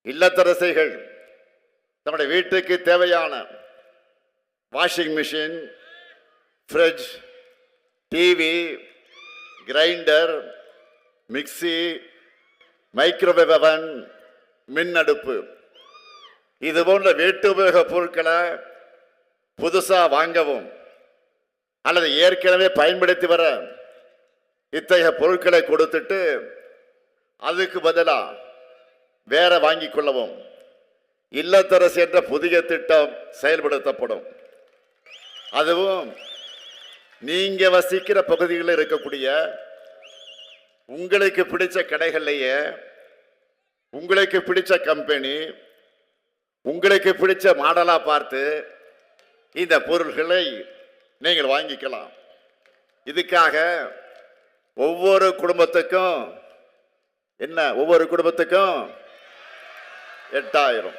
இல்லத்தரசிகள் நம்முடைய வீட்டுக்கு தேவையான washing machine, fridge, TV, grinder, mixie, microwave அவன், மின் அடுப்பு இது போன்ற வீட்டு உபயோக பொருட்களை புதுசாக வாங்கவும் அல்லது ஏற்கனவே பயன்படுத்தி வர இத்தகைய பொருட்களை கொடுத்துட்டு அதுக்கு பதிலாக வேற வாங்கிக் கொள்ளவும் இல்லத்தரசு என்ற புதிய திட்டம் செயல்படுத்தப்படும். அதுவும் நீங்க வசிக்கிற பகுதிகளில் இருக்கக்கூடிய உங்களுக்கு பிடிச்ச கடைகள்லையே உங்களுக்கு பிடிச்ச கம்பெனி உங்களுக்கு பிடிச்ச மாடலா பார்த்து இந்த பொருட்களை நீங்கள் வாங்கிக்கலாம். இதுக்காக ஒவ்வொரு குடும்பத்துக்கும் 8000.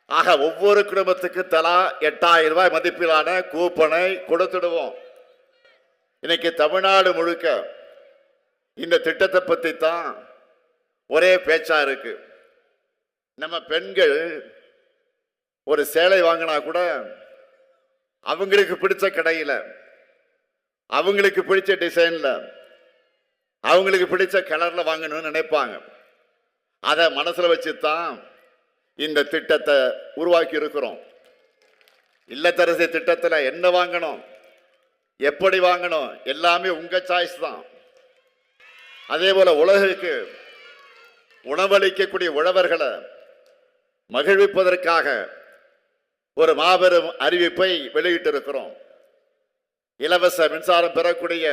ஆக ஒவ்வொரு குடும்பத்துக்கு தலா 8000 ரூபாய் மதிப்பிலான கூப்பனை கொடுத்துடுவோம். இன்னைக்கு தமிழ்நாடு முழுக்க இந்த திட்டத்தை பற்றி தான் ஒரே பேச்சா இருக்கு. நம்ம பெண்கள் ஒரு சேலை வாங்கினா கூட அவங்களுக்கு பிடிச்ச கடையில் அவங்களுக்கு பிடிச்ச டிசைன்ல அவங்களுக்கு பிடிச்ச கலர்ல வாங்கணும்னு நினைப்பாங்க. அதை மனசுல வச்சுதான் இந்த திட்டத்தை உருவாக்கி இருக்கிறோம். இல்லத்தரசி திட்டத்தில் என்ன வாங்கணும், எப்படி வாங்கணும் எல்லாமே உங்க சாய்ஸ் தான். அதே போல உலகுக்கு உணவளிக்கக்கூடிய உழவர்களை மகிழ்விப்பதற்காக ஒரு மாபெரும் அறிவிப்பை வெளியிட்டு இருக்கிறோம். இலவச மின்சாரம் பெறக்கூடிய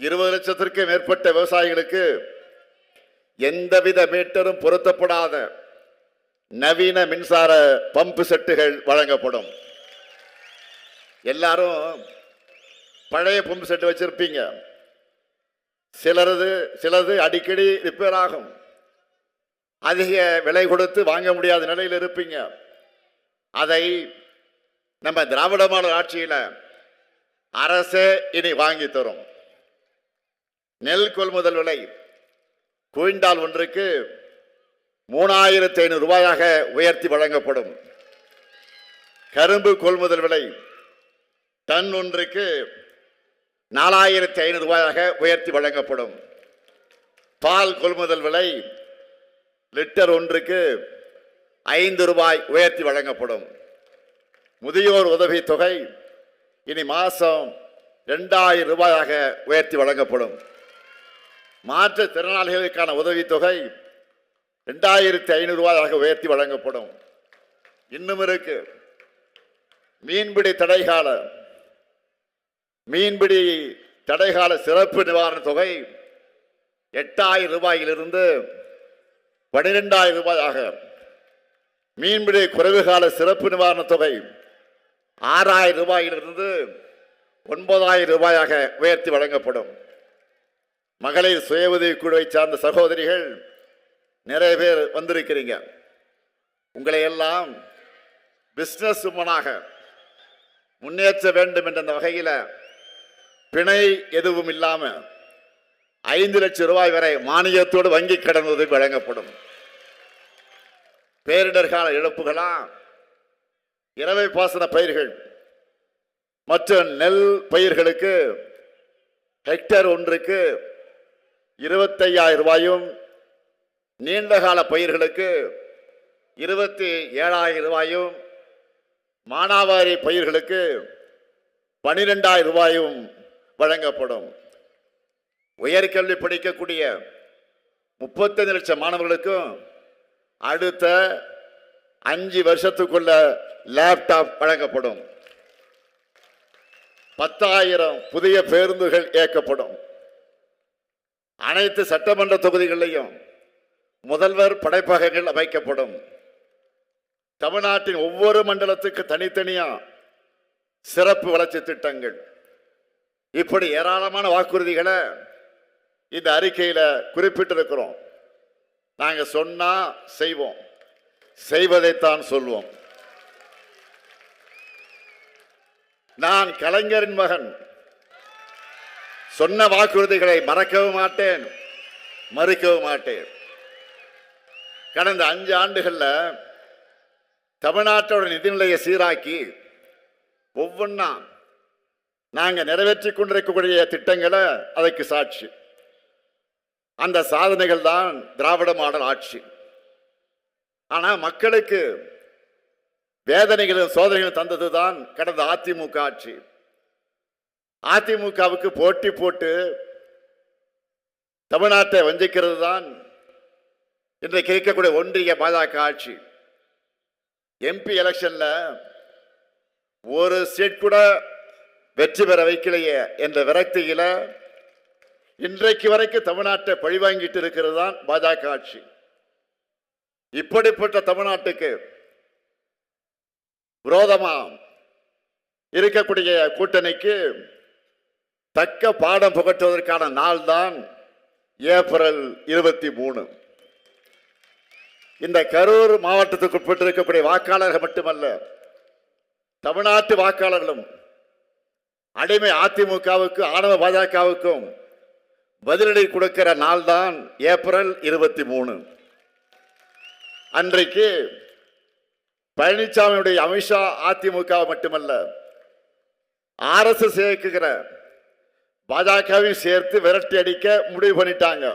20 லட்சத்திற்கு மேற்பட்ட விவசாயிகளுக்கு எந்தவித மீட்டரும் பொருத்தப்படாத நவீன மின்சார பம்பு செட்டுகள் வழங்கப்படும். எல்லாரும் பழைய பம்பு செட்டு வச்சிருப்பீங்க. சிலது அடிக்கடி ரிப்பேர் ஆகும். அதிக விலை கொடுத்து வாங்க முடியாத நிலையில் இருப்பீங்க. அதை நம்ம திராவிட மாடல் ஆட்சியில் அரசே இனி வாங்கி தரும். நெல் கொள்முதல் விலை குவிண்டால் ஒன்றுக்கு 3500 ரூபாயாக உயர்த்தி வழங்கப்படும். கரும்பு கொள்முதல் விலை டன் ஒன்றுக்கு 4500 ரூபாயாக உயர்த்தி வழங்கப்படும். பால் கொள்முதல் விலை லிட்டர் ஒன்றுக்கு 5 ரூபாய் உயர்த்தி வழங்கப்படும். முதியோர் உதவி தொகை இனி மாசம் 2000 ரூபாயாக உயர்த்தி வழங்கப்படும். மாற்றுத்திறனாளிகளுக்கான உதவித்தொகை 2500 ரூபாயாக உயர்த்தி வழங்கப்படும். இன்னும் இருக்கு மீன்பிடி தடைகால சிறப்பு நிவாரண தொகை 8000 ரூபாயிலிருந்து 12000 ரூபாயாக, மீன்பிடி குறைவு கால சிறப்பு நிவாரண தொகை 6000 ரூபாயிலிருந்து 9000 ரூபாயாக உயர்த்தி வழங்கப்படும். மகளிர் சுய உதவி குழுவை சார்ந்த சகோதரிகள் நிறைய பேர் வந்திருக்கிறீங்க. உங்களை எல்லாம் பிசினஸ் உமனாக முன்னேற்ற வேண்டும் என்ற வகையில் பிணை எதுவும் இல்லாமல் 5 லட்சம் ரூபாய் வரை மானியத்தோடு வங்கி கடன் உதவி வழங்கப்படும். பேரிடர் கால இழப்புகளா இரவை பாசன பயிர்கள் மற்றும் நெல் பயிர்களுக்கு ஹெக்டேர் ஒன்றுக்கு 25000 ரூபாயும், நீண்டகால பயிர்களுக்கு 27000 ரூபாயும், மானாவாரி பயிர்களுக்கு 12000 ரூபாயும் வழங்கப்படும். உயர்கல்வி படிக்கக்கூடிய 35 லட்சம் மாணவர்களுக்கும் அடுத்த 5 வருஷத்துக்குள்ள லேப்டாப் வழங்கப்படும். 10,000 புதிய பேருந்துகள் இயக்கப்படும். அனைத்து சட்டமன்ற தொகுதிகளிலையும் முதல்வர் படைப்பகங்கள் அமைக்கப்படும். தமிழ்நாட்டின் ஒவ்வொரு மண்டலத்துக்கு தனித்தனியா சிறப்பு வளர்ச்சி திட்டங்கள், இப்படி ஏராளமான வாக்குறுதிகளை இந்த அறிக்கையில் குறிப்பிட்டிருக்கிறோம். நாங்கள் சொன்னா செய்வோம், செய்வதைத்தான் சொல்வோம். நான் கலைஞரின் மகன், சொன்ன வாக்குறுதிகளை மறக்கவும் மாட்டேன், மறுக்கவும் மாட்டேன். கடந்த 5 ஆண்டுகள்ல தமிழ்நாட்டோட நிதிநிலையை சீராக்கி ஒவ்வொன்றா நாங்கள் நிறைவேற்றி கொண்டிருக்கக்கூடிய திட்டங்களை அதற்கு சாட்சி. அந்த சாதனைகள் தான் திராவிட மாடல் ஆட்சி. ஆனால் மக்களுக்கு வேதனைகளும் சோதனைகளும் தந்தது தான் கடந்த அதிமுக ஆட்சி. அதிமுகவுக்கு போட்டி போட்டு தமிழ்நாட்டை வஞ்சிக்கிறது தான் இன்றைக்கு இருக்கக்கூடிய ஒன்றிய பாஜக ஆட்சி. எம்பி எலெக்ஷன்ல ஒரு சீட் கூட வெற்றி பெற வைக்கலையே என்ற விரக்தியில இன்றைக்கு வரைக்கும் தமிழ்நாட்டை பழிவாங்கிட்டு இருக்கிறது தான் பாஜக ஆட்சி. இப்படிப்பட்ட தமிழ்நாட்டுக்கு விரோதமா இருக்கக்கூடிய கூட்டணிக்கு தக்க பாடம் புகட்டுவதற்கான நாள் தான் ஏப்ரல் 23. இந்த கரூர் மாவட்டத்துக்கு உட்பட்டு இருக்கக்கூடிய வாக்காளர்கள் மட்டுமல்ல, தமிழ்நாட்டு வாக்காளர்களும் அடிமை அதிமுகவுக்கு ஆணவ பாஜகவுக்கும் பதிலடி கொடுக்கிற நாள் தான் ஏப்ரல் 23. அன்றைக்கு பழனிசாமியுடைய அமித்ஷா அதிமுக மட்டுமல்ல, RSS இயக்குகிற பாஜகவையும் சேர்த்து விரட்டி அடிக்க முடிவு பண்ணிட்டாங்க.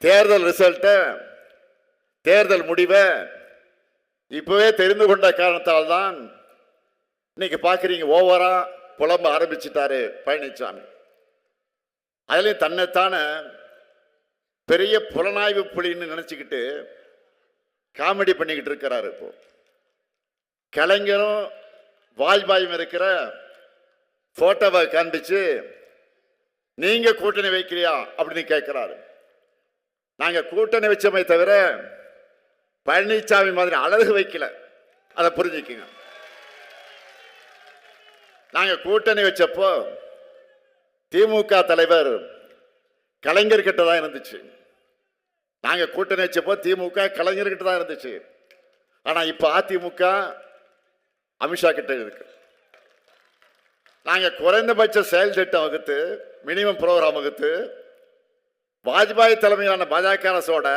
தேர்தல் ரிசல்ட்டை, தேர்தல் முடிவை இப்பவே தெரிந்து கொண்ட காரணத்தால் தான் இன்னைக்கு பார்க்குறீங்க ஓவரா புலம்ப ஆரம்பிச்சிட்டாரு பழனிசாமி. அதுலேயும் தன்னைத்தான பெரிய புலனாய்வு புலின்னு நினச்சிக்கிட்டு காமெடி பண்ணிக்கிட்டு இருக்கிறாரு. இப்போ கலைஞரும் வாஜ்பாயும் இருக்கிற போட்டோவை காண்பிச்சு நீங்க கூட்டணி வைக்கிறியா அப்படின்னு கேட்கிறாரு. நாங்க கூட்டணி வச்சோமே தவிர பழனிசாமி மாதிரி அழகு வைக்கல, அதை புரிஞ்சுக்குங்க. நாங்க கூட்டணி வச்சப்போ திமுக தலைவர் கலைஞர்கிட்ட தான் இருந்துச்சு. நாங்க கூட்டணி வச்சப்போ திமுக கலைஞர்கிட்ட தான் இருந்துச்சு. ஆனா இப்ப அதிமுக அமித்ஷா கிட்ட இருக்கு. நாங்க குறைந்தபட்ச செயல் திட்டம் வகுத்து, மினிமம் ப்ரோக்ராம் வகுத்து, வாஜ்பாய் தலைமையிலான பாஜக அரசோட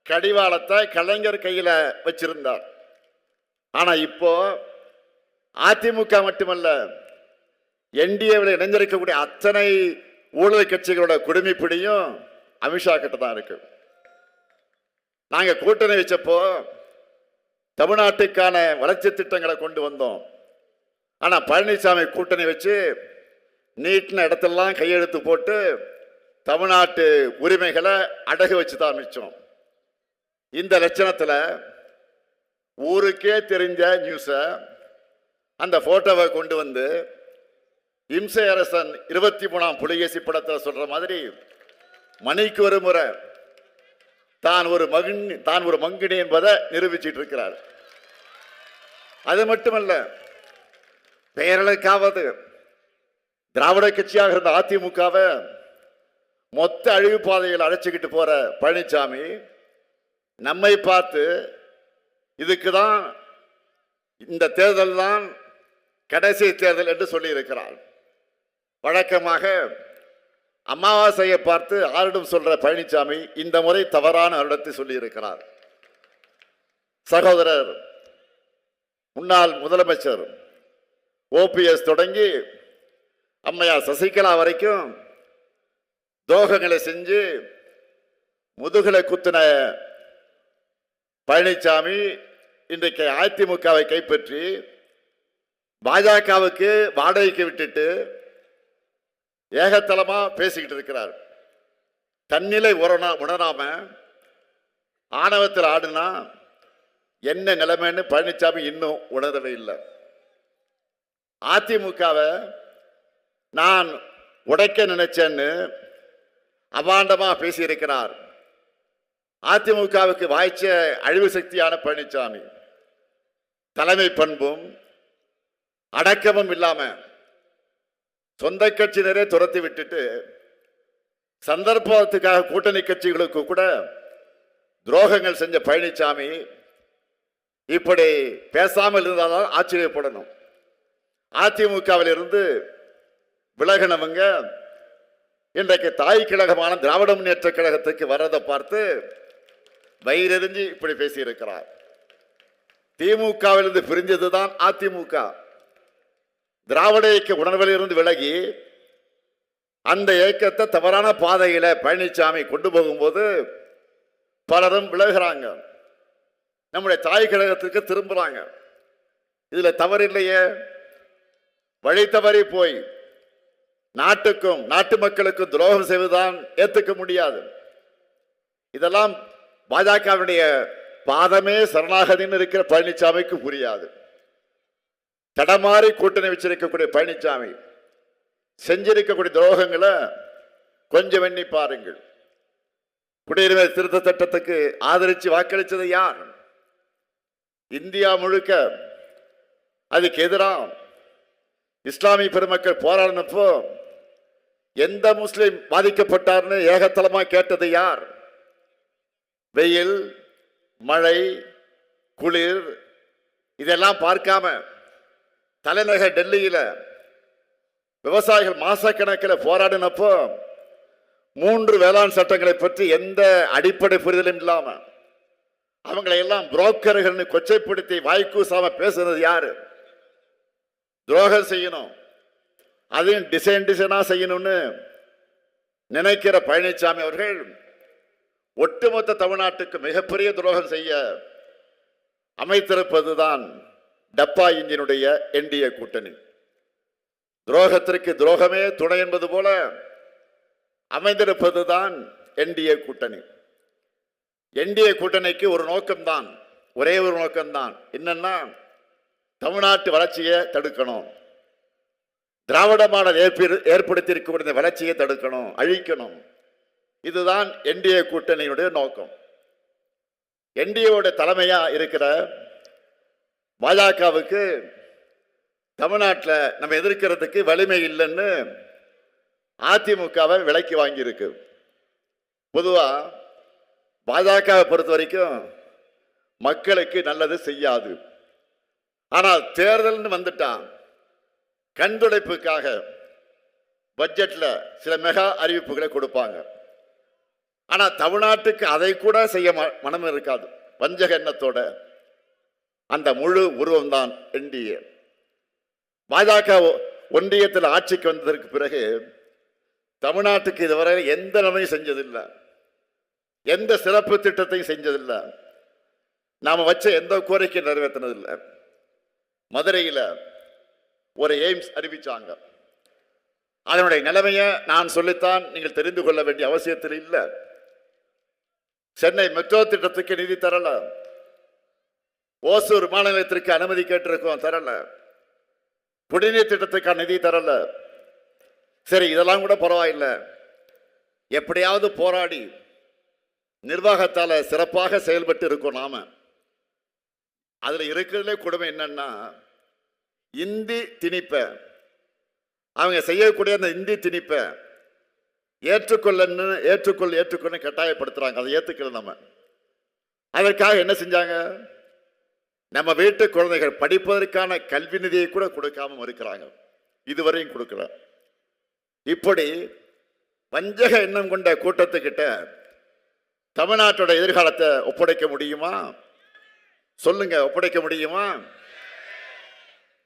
கடிவாளத்தை கலைஞர் கையில வச்சிருந்தார். ஆனா இப்போ அதிமுக மட்டுமல்ல, என்டிஏவில் இணைந்திருக்கக்கூடிய அத்தனை ஊழல் கட்சிகளோட குடுமிப்பிடியும் அமித்ஷா கிட்ட தான் இருக்கு. நாங்க கூட்டணி வச்சப்போ தமிழ்நாட்டுக்கான வளர்ச்சி திட்டங்களை கொண்டு வந்தோம். ஆனா பழனிசாமி கூட்டணி வச்சு நீட்டின இடத்தெல்லாம் கையெழுத்து போட்டு தமிழ்நாட்டு உரிமைகளை அடகு வச்சு தான் ஆரம்பிச்சோம். இந்த லட்சணத்துல ஊருக்கே தெரிஞ்ச நியூஸ அந்த போட்டோவை கொண்டு வந்து இம்சை அரசன் 23ஆம் புலிகேசி படத்தில் சொல்ற மாதிரி மணிக்கு ஒரு முறை தான் ஒரு மங்கினி என்பதை நிரூபிச்சிட்டு இருக்கிறார். அது மட்டுமல்ல, பெயர்களுக்காவது திராவிட கட்சியாக இருந்த அதிமுகவை மொத்த அழிவு பாதையில் அழைச்சிக்கிட்டு போற பழனிசாமி நம்மை பார்த்து இதுக்கு தான் இந்த தேர்தல் தான் கடைசி தேர்தல் என்று சொல்லி இருக்கிறார். வழக்கமாக அமாவாசையை பார்த்து ஆரிடம் சொல்ற பழனிசாமி இந்த முறை தவறான வருடத்தை சொல்லி இருக்கிறார். சகோதரர் முன்னாள் முதலமைச்சர் OPS தொடங்கி அம்மையார் சசிகலா வரைக்கும் துரோகங்களை செஞ்சு முதுகலை குத்தின பழனிசாமி இன்றைக்கு அதிமுகவை கைப்பற்றி பாஜகவுக்கு வாடகைக்கு விட்டுட்டு ஏகத்தலமா பேசிக்கிட்டு இருக்கிறார். தன்னிலை உணராம ஆணவத்தில் ஆடுனா என்ன நிலைமைன்னு பழனிசாமி இன்னும் உணரவே இல்லை. அதிமுகவை நான் உடைக்க நினைச்சேன்னு அபாண்டமா பேசியிருக்கிறார். அதிமுகவுக்கு வாய்ச்ச அழிவு சக்தியான பழனிசாமி தலைமை பண்பும் அடக்கமும் இல்லாம சொந்த கட்சியினரே துரத்தி விட்டுட்டு சந்தர்ப்பத்துக்காக கூட்டணி கட்சிகளுக்கு கூட துரோகங்கள் செஞ்ச பழனிசாமி இப்படி பேசாமல் இருந்தால்தான் ஆச்சரியப்படணும். அதிமுகவில் இருந்து விலகினவங்க இன்றைக்கு தாய் கழகமான திராவிட முன்னேற்ற கழகத்துக்கு வர்றதை பார்த்து வயிறெறிஞ்சு இப்படி பேசியிருக்கிறார். திமுகவிலிருந்து பிரிஞ்சதுதான் அதிமுக. திராவிட இயக்க உணர்வில் இருந்து விலகி அந்த இயக்கத்தை தவறான பாதையில பழனிசாமி கொண்டு போகும்போது பலரும் விலகுறாங்க. நம்முடைய தாய் கழகத்துக்கு திரும்புறாங்க. இதுல தவறில்லையே. வழி தவறி போய் நாட்டுக்கும் நாட்டு மக்களுக்கும் துரோகம் செய்வதுதான் ஏற்றுக்க முடியாது. இதெல்லாம் பாஜகவுடைய பாதமே சரணாகதின்னு இருக்கிற பழனிசாமிக்கு புரியாது. தடமாறி கூட்டணி வச்சிருக்கக்கூடிய பழனிசாமி செஞ்சிருக்கக்கூடிய துரோகங்களை கொஞ்சம் எண்ணி பாருங்கள். குடியுரிமை திருத்த சட்டத்துக்கு ஆதரித்து வாக்களித்தது யார்? இந்தியா முழுக்க அதுக்கு எதிராக இஸ்லாமிய பெருமக்கள் போராடினப்போ எந்த முஸ்லிம் பாதிக்கப்பட்டார்னு ஏகத்தலமா கேட்டது யார்? வெயில், மழை, குளிர் இதெல்லாம் பார்க்காம தலைநகர் டெல்லியில விவசாயிகள் மாசக்கணக்கில் போராடினப்போ 3 வேளாண் சட்டங்களை பற்றி எந்த அடிப்படை புரிதலும் இல்லாம அவங்களை எல்லாம் புரோக்கர்கள் கொச்சைப்படுத்தி வாய்க்கூசாம பேசுறது யாரு? துரோகம் செய்யணும், அதையும் டிசைனா செய்யணும்னு நினைக்கிற பழனிசாமி அவர்கள் ஒட்டுமொத்த தமிழ்நாட்டுக்கு மிகப்பெரிய துரோகம் செய்ய அமைத்திருப்பதுதான் டப்பா இன்ஜினுடைய என்டிஏ கூட்டணி. துரோகத்திற்கு துரோகமே துணை என்பது போல அமைந்திருப்பதுதான் என்டிஏ கூட்டணி. என்டிஏ கூட்டணிக்கு ஒரு நோக்கம்தான், ஒரே ஒரு நோக்கம்தான். என்னன்னா, தமிழ்நாட்டு வளர்ச்சியை தடுக்கணும், திராவிட மாடல் ஏற்படுத்தியிருக்கக்கூடிய வளர்ச்சியை தடுக்கணும், அழிக்கணும். இதுதான் என்டிஏ கூட்டணியுடைய நோக்கம். என்டிஏவோட தலைமையா இருக்கிற பாஜகவுக்கு தமிழ்நாட்டில் நம்ம எதிர்க்கிறதுக்கு வலிமை இல்லைன்னு அதிமுகவை விலைக்கு வாங்கியிருக்கு. பொதுவாக பாஜகவை பொறுத்த வரைக்கும் மக்களுக்கு நல்லது செய்யாது. ஆனால் தேர்தல்னு வந்துட்டான், கண்துடைப்புக்காக பட்ஜெட்ல சில மெகா அறிவிப்புகளை கொடுப்பாங்க. ஆனால் தமிழ்நாட்டுக்கு அதை கூட செய்ய மனம் இருக்காது. வஞ்சக எண்ணத்தோட அந்த முழு உருவம் தான் என்டிஏ. பாஜக ஒன்றியத்தில் ஆட்சிக்கு வந்ததற்கு பிறகு தமிழ்நாட்டுக்கு இதுவரை எந்த நன்மையும் செஞ்சதில்லை, எந்த சிறப்பு திட்டத்தையும் செஞ்சதில்லை, நாம வச்ச எந்த கோரிக்கையும் நிறைவேற்றினதில்லை. மதுரையில் ஒரு எய்ம்ஸ் அறிவிச்சாங்க. அதனுடைய நிலைமையை நான் சொல்லித்தான் நீங்கள் தெரிந்து கொள்ள வேண்டிய அவசியத்தில் இல்லை. சென்னை மெட்ரோ திட்டத்துக்கு நிதி தரல, ஓசூர் விமான நிலையத்திற்கு அனுமதி கேட்டிருக்கோம், தரல. குடிநீர் திட்டத்துக்கான நிதி தரல. சரி, இதெல்லாம் கூட பரவாயில்லை, எப்படியாவது போராடி நிர்வாகத்தால் சிறப்பாக செயல்பட்டு இருக்கோம் நாம. அதுல இருக்கிறதுலே கொடுமை என்னன்னா, இந்தி திணிப்பை, அவங்க செய்யக்கூடிய அந்த இந்தி திணிப்பை ஏற்றுக்கொள்ள கட்டாயப்படுத்துறாங்க. அதை ஏற்றுக்கல நம்ம. அதற்காக என்ன செஞ்சாங்க? நம்ம வீட்டு குழந்தைகள் படிப்பதற்கான கல்வி நிதியை கூட கொடுக்காம இருக்கிறாங்க, இதுவரையும் கொடுக்கல. இப்படி வஞ்சக எண்ணம் கொண்ட கூட்டத்துக்கிட்ட தமிழ்நாட்டோட எதிர்காலத்தை ஒப்படைக்க முடியுமா? சொல்லுங்க, ஒப்படைக்க முடியுமா?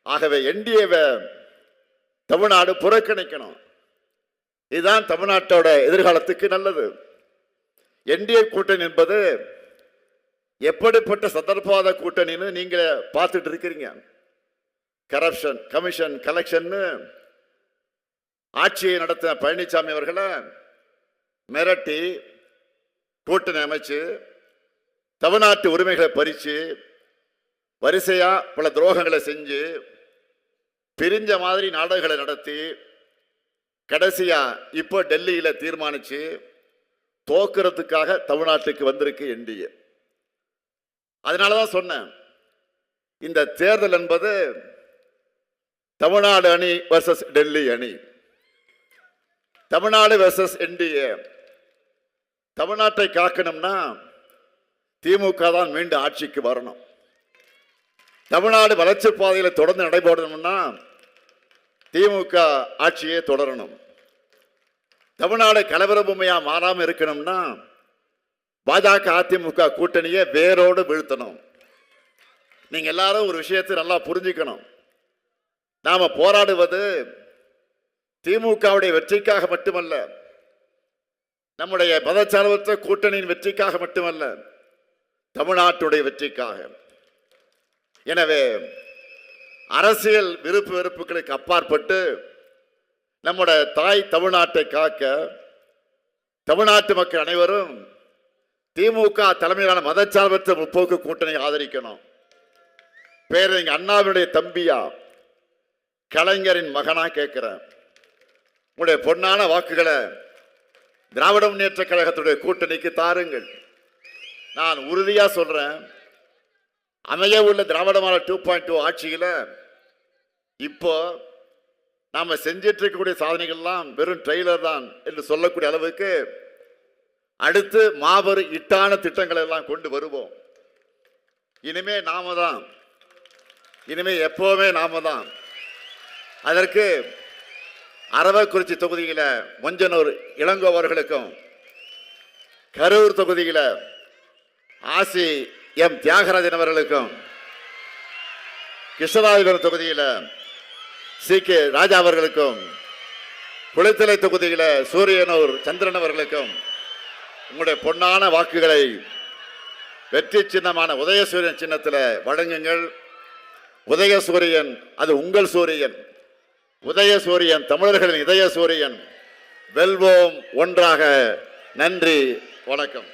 ஆகவே என்டிஏவை தமிழ்நாடு புறக்கணிக்கணும். இதுதான் தமிழ்நாட்டோட எதிர்காலத்துக்கு நல்லது. என்டிஏ கூட்டணி என்பது எப்படிப்பட்ட சந்தர்ப்பவாத கூட்டணின்னு நீங்க பார்த்துட்டு இருக்கிறீங்க. கரப்ஷன், கமிஷன், கலெக்ஷன் ஆட்சியை நடத்தின பழனிசாமி அவர்களை மிரட்டி கூட்டணி அமைச்சு தமிழ்நாட்டு உரிமைகளை பறிச்சு வரிசையா பல துரோகங்களை செஞ்சு பிரிஞ்ச மாதிரி நாடகங்களை நடத்தி கடைசியா இப்போ டெல்லியில தீர்மானிச்சு தோக்கிறதுக்காக தமிழ்நாட்டுக்கு வந்திருக்கு என்டிஏ. அதனாலதான் சொன்னேன், இந்த தேர்தல் என்பது தமிழ்நாடு அணி வர்சஸ் டெல்லி அணி, தமிழ்நாடு வர்சஸ் என்டிஏ. தமிழ்நாட்டை காக்கணும்னா திமுக தான் மீண்டும் ஆட்சிக்கு வரணும். தமிழ்நாடு வளர்ச்சி பாதையில் தொடர்ந்து நடைபெறணும்னா திமுக ஆட்சியே தொடரணும். தமிழ்நாடு கலவர பொம்மையா மாறாம இருக்கணும்னா பாஜக அதிமுக கூட்டணியை வேரோடு வீழ்த்தணும். நீங்க எல்லாரும் ஒரு விஷயத்தை நல்லா புரிஞ்சுக்கணும். நாம போராடுவது திமுகவுடைய வெற்றிக்காக மட்டுமல்ல, நம்முடைய மதச்சார்பற்ற கூட்டணியின் வெற்றிக்காக மட்டுமல்ல, தமிழ்நாட்டுடைய வெற்றிக்காக. எனவே அரசியல் விருப்பு வெறுப்புகளுக்கு அப்பாற்பட்டு நம்முடைய தாய் தமிழ்நாட்டை காக்க தமிழ்நாட்டு மக்கள் அனைவரும் திமுக தலைமையிலான மதச்சார்பற்ற முற்போக்கு கூட்டணி ஆதரிக்கணும். பேரறிஞர் அண்ணாவினுடைய தம்பியா, கலைஞரின் மகனா கேட்கிறேன். உங்களுடைய பொன்னான வாக்குகளை திராவிட முன்னேற்ற கழகத்துடைய கூட்டணிக்கு தாருங்கள். நான் உறுதியா சொல்றேன், அமைய உள்ள திராவிட மாடல் 2.0 ஆட்சியில இப்போ நாம செஞ்சிட்டு இருக்கக்கூடிய சாதனைகள்லாம் வெறும் ட்ரெய்லர் தான் என்று சொல்லக்கூடிய அளவுக்கு அடுத்து மாபெரும் இட்டான திட்டங்களை எல்லாம் கொண்டு வருவோம். இனிமே நாம தான், இனிமே எப்பவுமே நாம தான். அதற்கு அரவக்குறிச்சி தொகுதியில மொஞ்சனூர் இளங்கோவர்களுக்கும், கரூர் தொகுதியில ஆசி எம் தியாகராஜன் அவர்களுக்கும், கிருஷ்ணராஜபுரம் தொகுதியில சி.கே. ராஜா அவர்களுக்கும், குளித்தலை தொகுதியில சூரியனூர் சந்திரன் அவர்களுக்கும் உங்களுடைய பொன்னான வாக்குகளை வெற்றி சின்னமான உதயசூரியன் சின்னத்தில் வழங்குங்கள். உதயசூரியன் அது உங்கள் சூரியன். உதயசூரியன் தமிழர்களின் இதய சூரியன். வெல்வோம் ஒன்றாக. நன்றி, வணக்கம்.